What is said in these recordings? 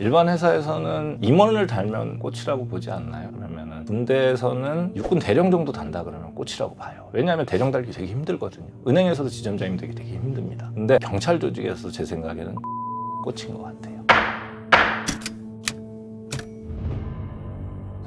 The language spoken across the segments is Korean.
일반 회사에서는 임원을 달면 꽃이라고 보지 않나요? 그러면은 군대에서는 육군 대령 정도 단다 그러면 꽃이라고 봐요. 왜냐하면 대령 달기 되게 힘들거든요. 은행에서도 지점장님 되게 힘듭니다. 근데 경찰 조직에서 제 생각에는 꽃인 것 같아요.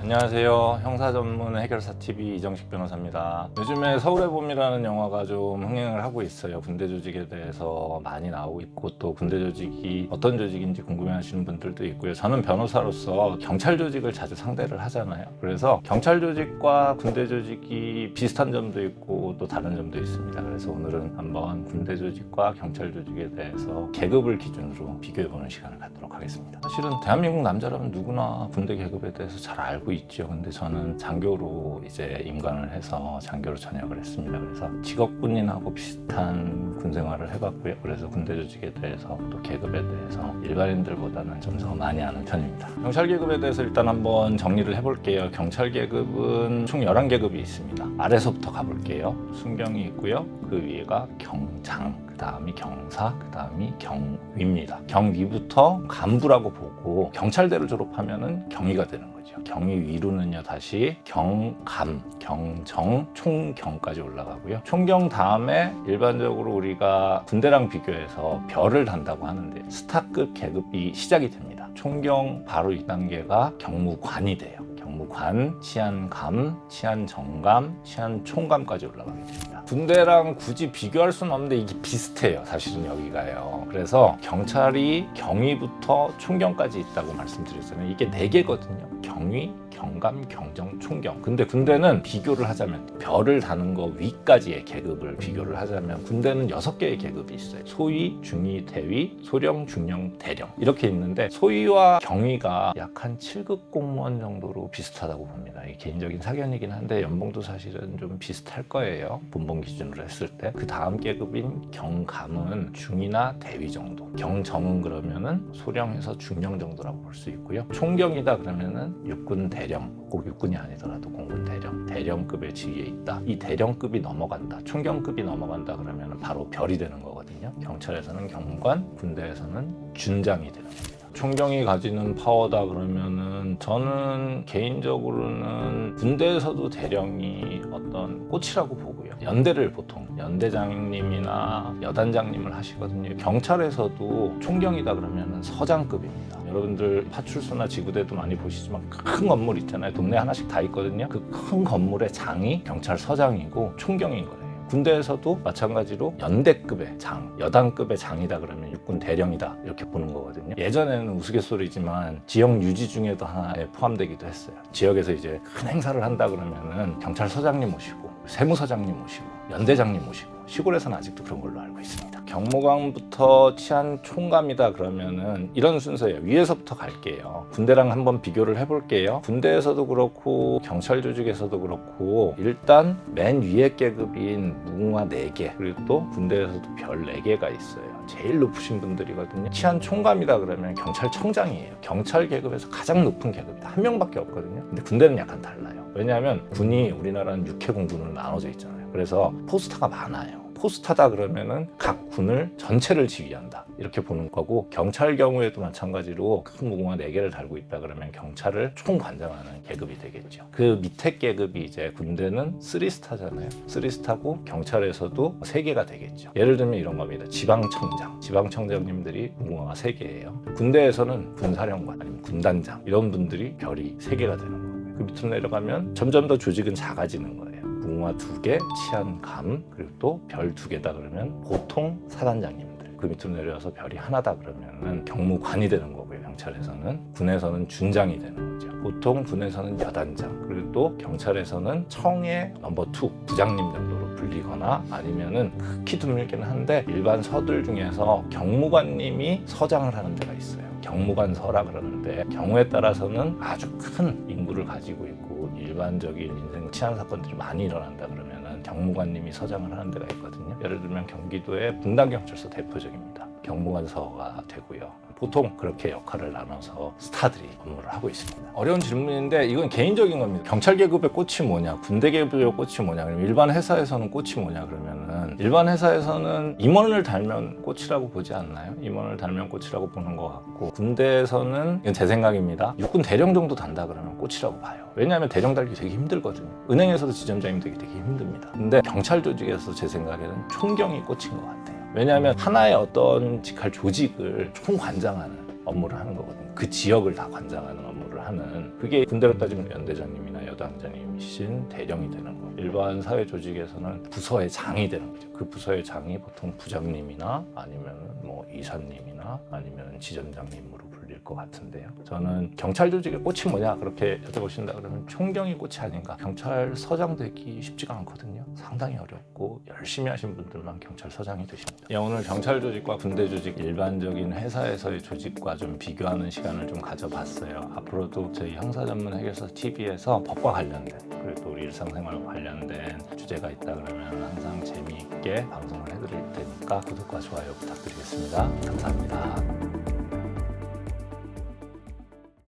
안녕하세요. 형사전문 해결사TV 이정식 변호사입니다. 요즘에 서울의 봄이라는 영화가 좀 흥행을 하고 있어요. 군대 조직에 대해서 많이 나오고 있고, 또 군대 조직이 어떤 조직인지 궁금해하시는 분들도 있고요. 저는 변호사로서 경찰 조직을 자주 상대를 하잖아요. 그래서 경찰 조직과 군대 조직이 비슷한 점도 있고 또 다른 점도 있습니다. 그래서 오늘은 한번 군대 조직과 경찰 조직에 대해서 계급을 기준으로 비교해보는 시간을 갖도록 하겠습니다. 사실은 대한민국 남자라면 누구나 군대 계급에 대해서 잘 알고 있죠. 근데 저는 장교로 이제 임관을 해서 장교로 전역을 했습니다. 그래서 직업군인하고 비슷한 군 생활을 해봤고요. 그래서 군대 조직에 대해서 또 계급에 대해서 일반인들보다는 좀 더 많이 아는 편입니다. 경찰 계급에 대해서 일단 한번 정리를 해볼게요. 경찰 계급은 총 11계급이 있습니다. 아래서부터 가볼게요. 순경이 있고요. 그 위에가 경장, 그 다음이 경사, 그 다음이 경위입니다. 경위부터 간부라고 보고 경찰대를 졸업하면은 경위가 되는 거죠. 경위 위로는요, 다시 경감, 경정, 총경까지 올라가고요. 총경 다음에 일반적으로 우리가 군대랑 비교해서 별을 단다고 하는데 스타급 계급이 시작이 됩니다. 총경 바로 2단계가 경무관이 돼요. 경무관, 치안감, 치안정감, 치안총감까지 올라가게 됩니다. 군대랑 굳이 비교할 수는 없는데 이게 비슷해요. 사실은 여기가요. 그래서 경찰이 경위부터 총경까지 있다고 말씀드렸잖아요. 이게 4개거든요. 경위, 경감, 경정, 총경. 근데 군대는 비교를 하자면 별을 다는 거 위까지의 계급을 비교를 하자면 군대는 6개의 계급이 있어요. 소위, 중위, 대위, 소령, 중령, 대령 이렇게 있는데 소위와 경위가 약 한 7급 공무원 정도로 비슷하다고 봅니다. 이게 개인적인 사견이긴 한데 연봉도 사실은 좀 비슷할 거예요. 본봉 기준으로 했을 때. 그 다음 계급인 경감은 중위나 대위 정도. 경정은 그러면은 소령에서 중령 정도라고 볼 수 있고요. 총경이다 그러면은 육군 대령, 꼭 육군이 아니더라도 공군 대령, 대령급의 지위에 있다. 이 대령급이 넘어간다, 총경급이 넘어간다 그러면 바로 별이 되는 거거든요. 경찰에서는 경무관, 군대에서는 준장이 되는 겁니다. 총경이 가지는 파워다 그러면은 저는 개인적으로는 군대에서도 대령이 어떤 꽃이라고 보고요. 연대를 보통 연대장님이나 여단장님을 하시거든요. 경찰에서도 총경이다 그러면은 서장급입니다. 여러분들 파출소나 지구대도 많이 보시지만 큰 건물 있잖아요. 동네 하나씩 다 있거든요. 그 큰 건물의 장이 경찰서장이고 총경인 거예요. 군대에서도 마찬가지로 연대급의 장, 여단급의 장이다 그러면 육군 대령이다 이렇게 보는 거거든요. 예전에는 우스갯소리지만 지역 유지 중에도 하나에 포함되기도 했어요. 지역에서 이제 큰 행사를 한다 그러면은 경찰서장님 모시고 세무서장님 모시고 연대장님 모시고, 시골에서는 아직도 그런 걸로 알고 있습니다. 경무관부터 치안총감이다 그러면은 이런 순서예요. 위에서부터 갈게요. 군대랑 한번 비교를 해볼게요. 군대에서도 그렇고 경찰 조직에서도 그렇고 일단 맨 위에 계급인 무궁화 4개, 그리고 또 군대에서도 별 4개가 있어요. 제일 높으신 분들이거든요. 치안총감이다 그러면 경찰청장이에요. 경찰 계급에서 가장 높은 계급이다. 한 명밖에 없거든요. 근데 군대는 약간 달라요. 왜냐하면 군이 우리나라는 6해공군으로 나눠져 있잖아요. 그래서 포스타가 많아요. 포스타다 그러면은 각 군을 전체를 지휘한다 이렇게 보는 거고, 경찰 경우에도 마찬가지로 큰 무궁화 4개를 달고 있다 그러면 경찰을 총관장하는 계급이 되겠죠. 그 밑에 계급이 이제 군대는 3스타잖아요. 3스타고 경찰에서도 3개가 되겠죠. 예를 들면 이런 겁니다. 지방청장, 지방청장님들이 무궁화가 3개예요. 군대에서는 군사령관 아니면 군단장 이런 분들이 별이 3개가 되는 거고요. 그 밑으로 내려가면 점점 더 조직은 작아지는 거예요. 무궁화 2개, 치안감, 그리고 또 별 2개다 그러면 보통 사단장님들. 그 밑으로 내려와서 별이 하나다 그러면은 경무관이 되는 거고요. 경찰에서는. 군에서는 준장이 되는 거죠. 보통 군에서는 여단장, 그리고 또 경찰에서는 청의 넘버 2 부장님 정도로 불리거나 아니면은 극히 드물기는 한데 일반 서들 중에서 경무관님이 서장을 하는 데가 있어요. 경무관서라 그러는데 경우에 따라서는 아주 큰 인구를 가지고 있고 일반적인 인생 치안 사건들이 많이 일어난다 그러면은 경무관님이 서장을 하는 데가 있거든요. 예를 들면 경기도의 분당경찰서 대표적입니다. 경무관서가 되고요. 보통 그렇게 역할을 나눠서 스타들이 업무를 하고 있습니다. 어려운 질문인데 이건 개인적인 겁니다. 경찰 계급의 꽃이 뭐냐, 군대 계급의 꽃이 뭐냐, 그러면 일반 회사에서는 꽃이 뭐냐 그러면은 일반 회사에서는 임원을 달면 꽃이라고 보지 않나요? 임원을 달면 꽃이라고 보는 것 같고 군대에서는 이건 제 생각입니다. 육군 대령 정도 단다 그러면 꽃이라고 봐요. 왜냐하면 대령 달기 되게 힘들거든요. 은행에서도 지점장님 되기 되게 힘듭니다. 근데 경찰 조직에서 제 생각에는 총경이 꽃인 것 같아요. 왜냐하면 하나의 어떤 직할 조직을 총관장하는 업무를 하는 거거든요. 그 지역을 다 관장하는 업무를 하는, 그게 군대로 따지면 연대장님이나 여단장님이신 대령이 되는 거예요. 일반 사회 조직에서는 부서의 장이 되는 거죠. 그 부서의 장이 보통 부장님이나 아니면 뭐 이사님이나 아니면 지점장님으로 불릴 것 같은데요. 저는 경찰 조직의 꽃이 뭐냐 그렇게 여쭤보신다 그러면 총경이 꽃이 아닌가. 경찰서장 되기 쉽지가 않거든요. 상당히 어렵고 열심히 하신 분들만 경찰서장이 되십니다. 오늘 경찰 조직과 군대 조직, 일반적인 회사에서의 조직과 좀 비교하는 시간을 좀 가져봤어요. 앞으로도 저희 형사전문 해결사 TV에서 법과 관련된, 그리고 또 우리 일상생활과 관련된 주제가 있다 그러면 항상 재미있게 방송을 해드릴 테니까 구독과 좋아요 부탁드리겠습니다. 감사합니다.